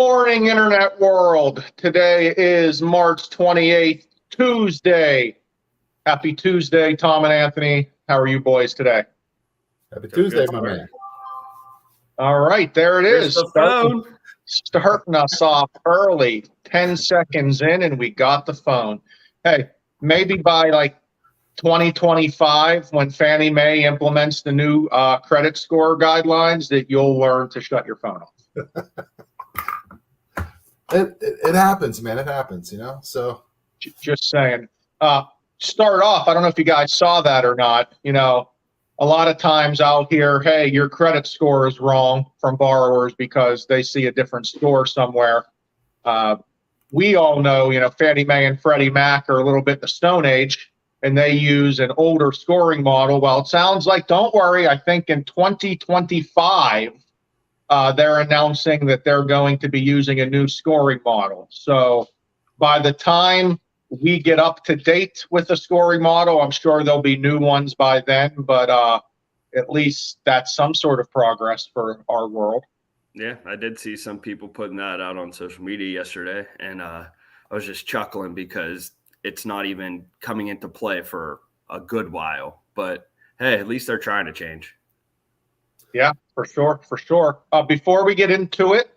morning, Internet world. Today is March 28th, Tuesday. Happy Tuesday, Tom and Anthony. How are you boys today? Happy Tuesday, my man. All right, there it is. Starting us off early, 10 seconds in, and we got the phone. Hey, maybe by like 2025, when Fannie Mae implements the new credit score guidelines, that you'll learn to shut your phone off. It happens, man. It happens, you know. So just saying. Start off. I don't know if you guys saw that or not. You know, a lot of times I'll hear, "Hey, your credit score is wrong," from borrowers because they see a different score somewhere. We all know, you know, Fannie Mae and Freddie Mac are a little bit the Stone Age, and they use an older scoring model. Well, it sounds like, don't worry, I think in 2025. They're announcing that they're going to be using a new scoring model. So by the time we get up to date with the scoring model, I'm sure there'll be new ones by then, but at least that's some sort of progress for our world. Yeah, I did see some people putting that out on social media yesterday, and I was just chuckling because it's not even coming into play for a good while. But hey, at least they're trying to change. Yeah, for sure, for sure. Before we get into it,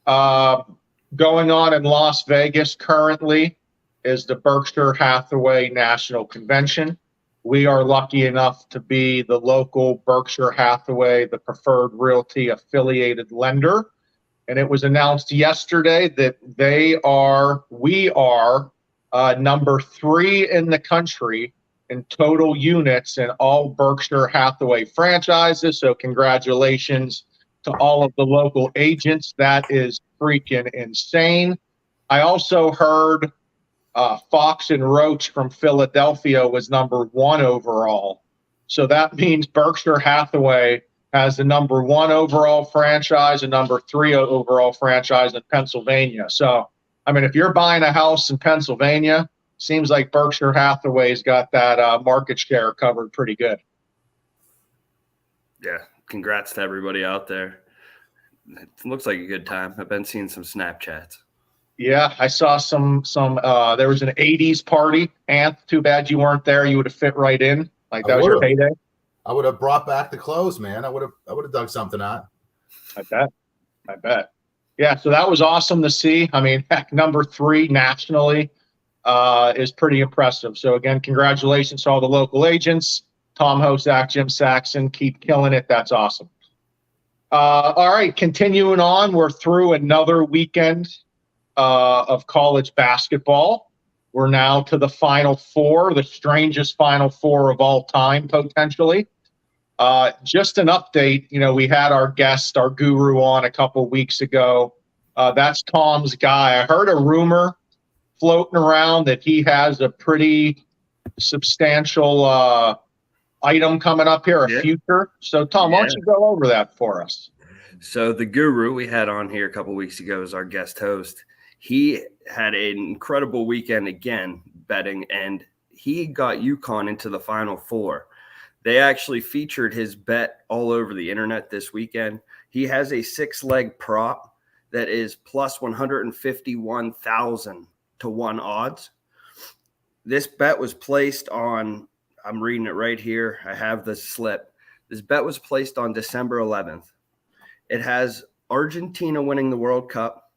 going on in Las Vegas currently is the Berkshire Hathaway National Convention. We are lucky enough to be the local Berkshire Hathaway, the preferred realty affiliated lender. And it was announced yesterday that we are number 3 in the country in total units in all Berkshire Hathaway franchises. So congratulations to all of the local agents. That is freaking insane. I also heard Fox and Roach from Philadelphia was number 1 overall. So that means Berkshire Hathaway has the number 1 overall franchise and number 3 overall franchise in Pennsylvania. So, I mean, if you're buying a house in Pennsylvania, seems like Berkshire Hathaway's got that market share covered pretty good. Yeah, congrats to everybody out there. It looks like a good time. I've been seeing some Snapchats. Yeah, I saw some. There was an '80s party. Anth, too bad you weren't there. You would have fit right in. Like that was your payday. I would have brought back the clothes, man. I would have dug something out. I bet. Yeah, so that was awesome to see. I mean, heck, number 3 nationally is pretty impressive. So again, congratulations to all the local agents. Tom Hosack, Jim Saxon, keep killing it. That's awesome. All right, continuing on, we're through another weekend of college basketball. We're now to the Final Four, the strangest Final Four of all time, potentially. Just an update, you know, we had our guest, our guru, on a couple weeks ago. That's Tom's guy. I heard a rumor floating around that he has a pretty substantial item coming up here, future. So, Tom, why don't you go over that for us? So the guru we had on here a couple weeks ago is our guest host. He had an incredible weekend again betting, and he got UConn into the Final Four. They actually featured his bet all over the internet this weekend. He has a 6-leg prop that is plus 151,000 to 1 odds. This bet was placed on, I'm reading it right here. I have the slip. This bet was placed on December 11th. It has Argentina winning the World Cup,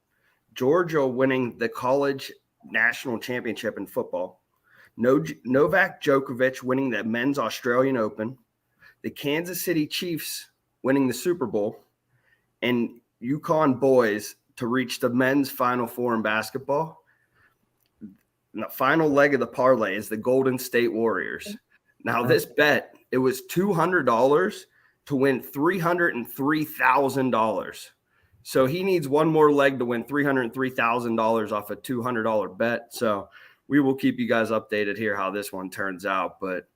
Georgia winning the college national championship in football, Novak Djokovic winning the men's Australian Open, the Kansas City Chiefs winning the Super Bowl, and UConn boys to reach the men's Final Four in basketball. And the final leg of the parlay is the Golden State Warriors. Now, this bet, it was $200 to win $303,000. So he needs one more leg to win $303,000 off a $200 bet. So we will keep you guys updated here how this one turns out. But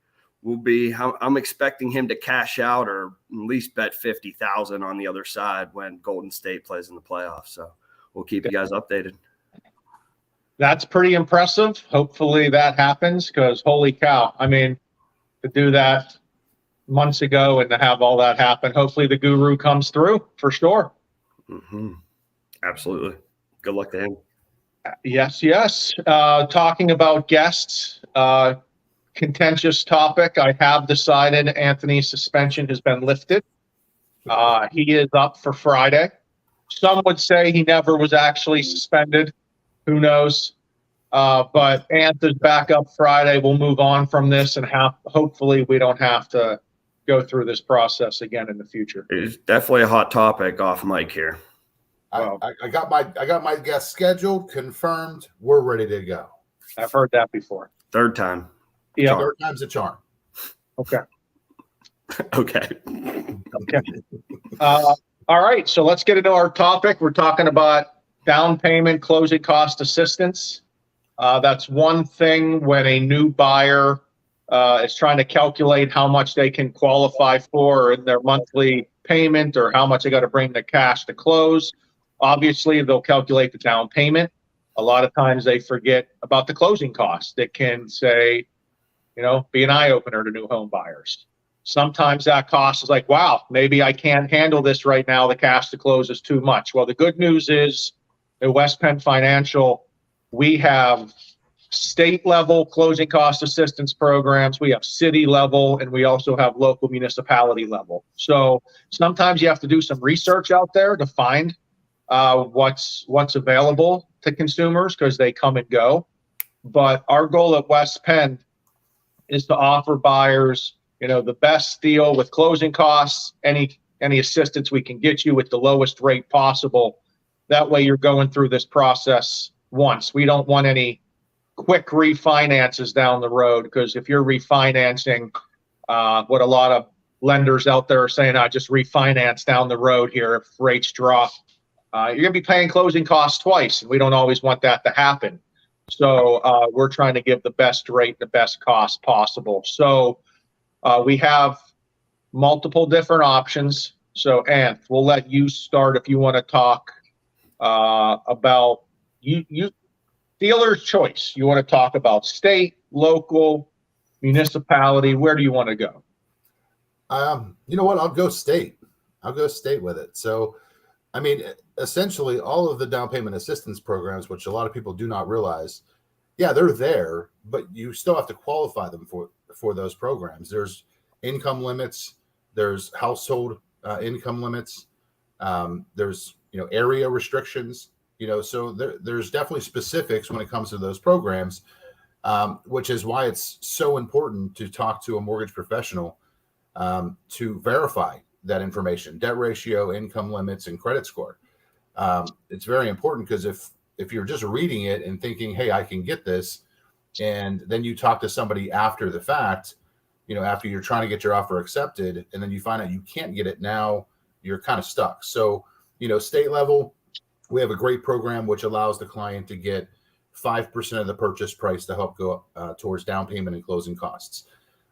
I'm expecting him to cash out or at least bet $50,000 on the other side when Golden State plays in the playoffs. So we'll keep you guys updated. That's pretty impressive. Hopefully that happens because holy cow. I mean, to do that months ago and to have all that happen, hopefully the guru comes through for sure. Mm-hmm. Absolutely. Good luck to him. Yes, yes. Talking about guests, contentious topic. I have decided Anthony's suspension has been lifted. He is up for Friday. Some would say he never was actually suspended. Who knows? But Anth is back up Friday. We'll move on from this and hopefully we don't have to go through this process again in the future. It's definitely a hot topic off mic here. I got my guest scheduled, confirmed. We're ready to go. I've heard that before. Third time. Yeah. Third time's a charm. Okay. Okay. All right. So let's get into our topic. We're talking about down payment, closing cost assistance. That's one thing when a new buyer is trying to calculate how much they can qualify for in their monthly payment or how much they got to bring the cash to close. Obviously, they'll calculate the down payment. A lot of times they forget about the closing costs. That can say, be an eye opener to new home buyers. Sometimes that cost is like, wow, maybe I can't handle this right now. The cash to close is too much. Well, the good news is at West Penn Financial, we have state level closing cost assistance programs. We have city level, and we also have local municipality level. So sometimes you have to do some research out there to find what's available to consumers because they come and go. But our goal at West Penn is to offer buyers, the best deal with closing costs, any assistance we can get you with the lowest rate possible. That way you're going through this process once. We don't want any quick refinances down the road, because if you're refinancing, what a lot of lenders out there are saying, I just refinance down the road here if rates drop. You're going to be paying closing costs twice, and we don't always want that to happen. So we're trying to give the best rate, the best cost possible. So we have multiple different options. So Anth, we'll let you start if you want to talk about you dealer's choice. You want to talk about state, local, municipality. Where do you want to go? You know what? I'll go state. I'll go state with it. So, I mean, essentially all of the down payment assistance programs, which a lot of people do not realize, yeah, they're there, but you still have to qualify them for those programs. There's income limits, there's household income limits, there's area restrictions, so there's definitely specifics when it comes to those programs, which is why it's so important to talk to a mortgage professional to verify that information, debt ratio, income limits, and credit score. It's very important, because if you're just reading it and thinking, hey, I can get this, and then you talk to somebody after the fact, after you're trying to get your offer accepted, and then you find out you can't get it, now you're kind of stuck. So, state level, we have a great program which allows the client to get 5% of the purchase price to help go towards down payment and closing costs.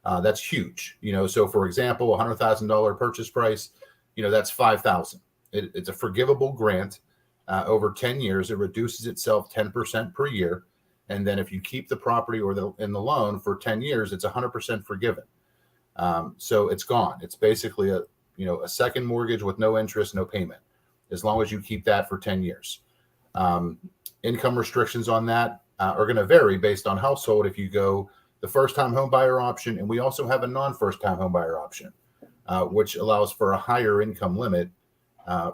That's huge. So for example, $100,000 purchase price, that's $5,000. It's a forgivable grant. Over 10 years, it reduces itself 10% per year. And then if you keep the property or in the loan for 10 years, it's 100% forgiven. So it's gone. It's basically a second mortgage with no interest, no payment, as long as you keep that for 10 years. Income restrictions on that are going to vary based on household. If you go the first-time home buyer option, and we also have a non-first-time home buyer option, which allows for a higher income limit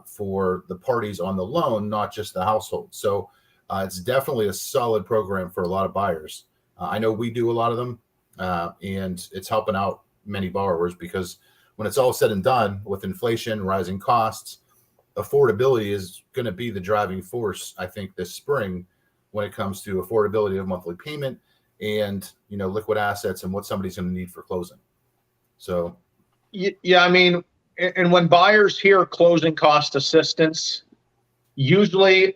for the parties on the loan, not just the household. So it's definitely a solid program for a lot of buyers. I know we do a lot of them, and it's helping out many borrowers, because when it's all said and done, with inflation, rising costs, affordability is going to be the driving force, I think, this spring when it comes to affordability of monthly payment and, liquid assets and what somebody's going to need for closing. So, yeah, I mean, and when buyers hear closing cost assistance, usually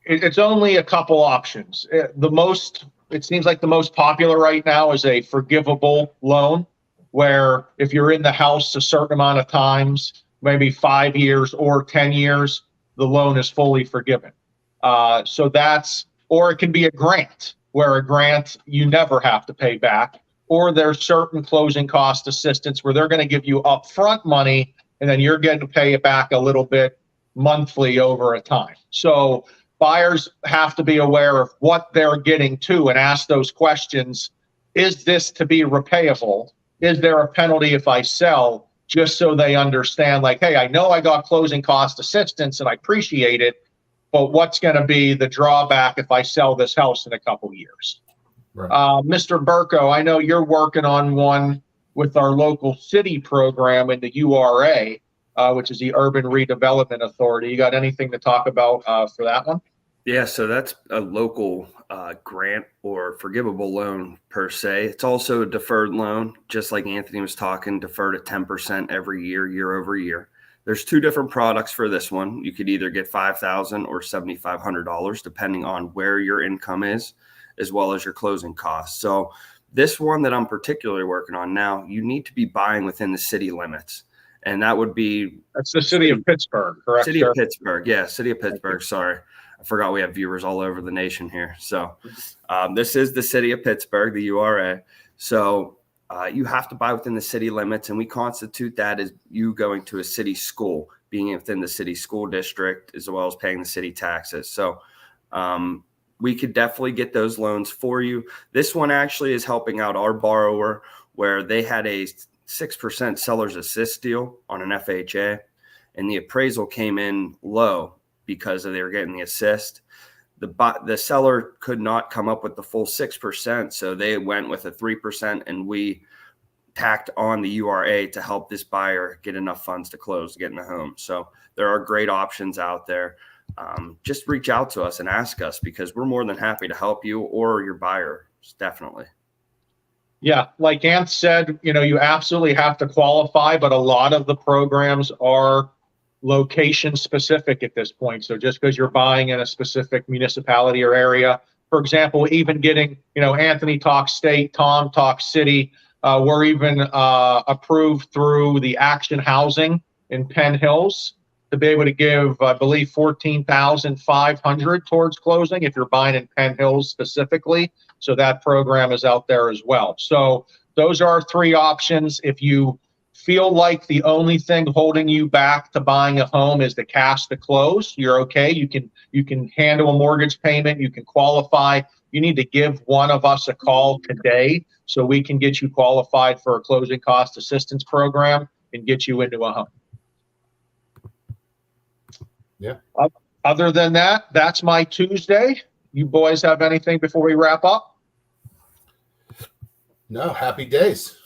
it's only a couple options. It seems like the most popular right now is a forgivable loan, where if you're in the house a certain amount of times, maybe 5 years or 10 years, the loan is fully forgiven. Or it can be a grant, where a grant you never have to pay back, or there's certain closing cost assistance where they're going to give you upfront money, and then you're getting to pay it back a little bit monthly over a time. So buyers have to be aware of what they're getting to and ask those questions. Is this to be repayable? Is there a penalty if I sell? Just so they understand, like, hey, I know I got closing cost assistance and I appreciate it, but what's going to be the drawback if I sell this house in a couple years? Right. Mr. Birko, I know you're working on one with our local city program in the URA, which is the Urban Redevelopment Authority. You got anything to talk about for that one? Yeah, so that's a local grant or forgivable loan per se. It's also a deferred loan, just like Anthony was talking, deferred at 10% every year, year over year. There's two different products for this one. You could either get $5,000 or $7,500, depending on where your income is, as well as your closing costs. So this one that I'm particularly working on now, you need to be buying within the city limits. And that would be... That's the city of Pittsburgh, correct? City of Pittsburgh. Yeah, city of Pittsburgh. Sorry. I forgot we have viewers all over the nation here. So this is the city of Pittsburgh, the URA. So you have to buy within the city limits, and we constitute that as you going to a city school, being within the city school district, as well as paying the city taxes. So we could definitely get those loans for you. This one actually is helping out our borrower where they had a 6% seller's assist deal on an FHA, and the appraisal came in low because they were getting the assist. The seller could not come up with the full 6%, so they went with a 3%, and we tacked on the URA to help this buyer get enough funds to close to get in the home. So there are great options out there. Just reach out to us and ask us, because we're more than happy to help you or your buyer, definitely. Yeah, like Ant said, you absolutely have to qualify, but a lot of the programs are location specific at this point. So just because you're buying in a specific municipality or area, for example, even getting, Anthony talks state, Tom talks city, we're even approved through the Action Housing in Penn Hills to be able to give, I believe, $14,500 towards closing if you're buying in Penn Hills specifically. So that program is out there as well. So those are our three options. If you feel like the only thing holding you back to buying a home is the cash to close, you're okay. You can handle a mortgage payment. You can qualify. You need to give one of us a call today so we can get you qualified for a closing cost assistance program and get you into a home. Yeah. Other than that, that's my Tuesday. You boys have anything before we wrap up? No, happy days.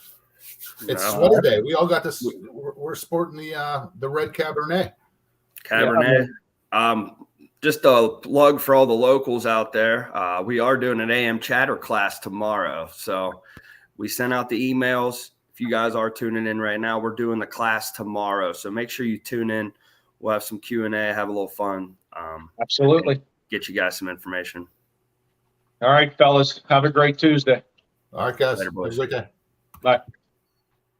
It's sweater day. We all got this. We're sporting the red Cabernet. Just a plug for all the locals out there. We are doing an AM chatter class tomorrow. So we sent out the emails. If you guys are tuning in right now, we're doing the class tomorrow. So make sure you tune in. We'll have some Q&A, have a little fun. Absolutely. Get you guys some information. All right, fellas. Have a great Tuesday. All right, guys. Later, boys. Have a good day. Bye.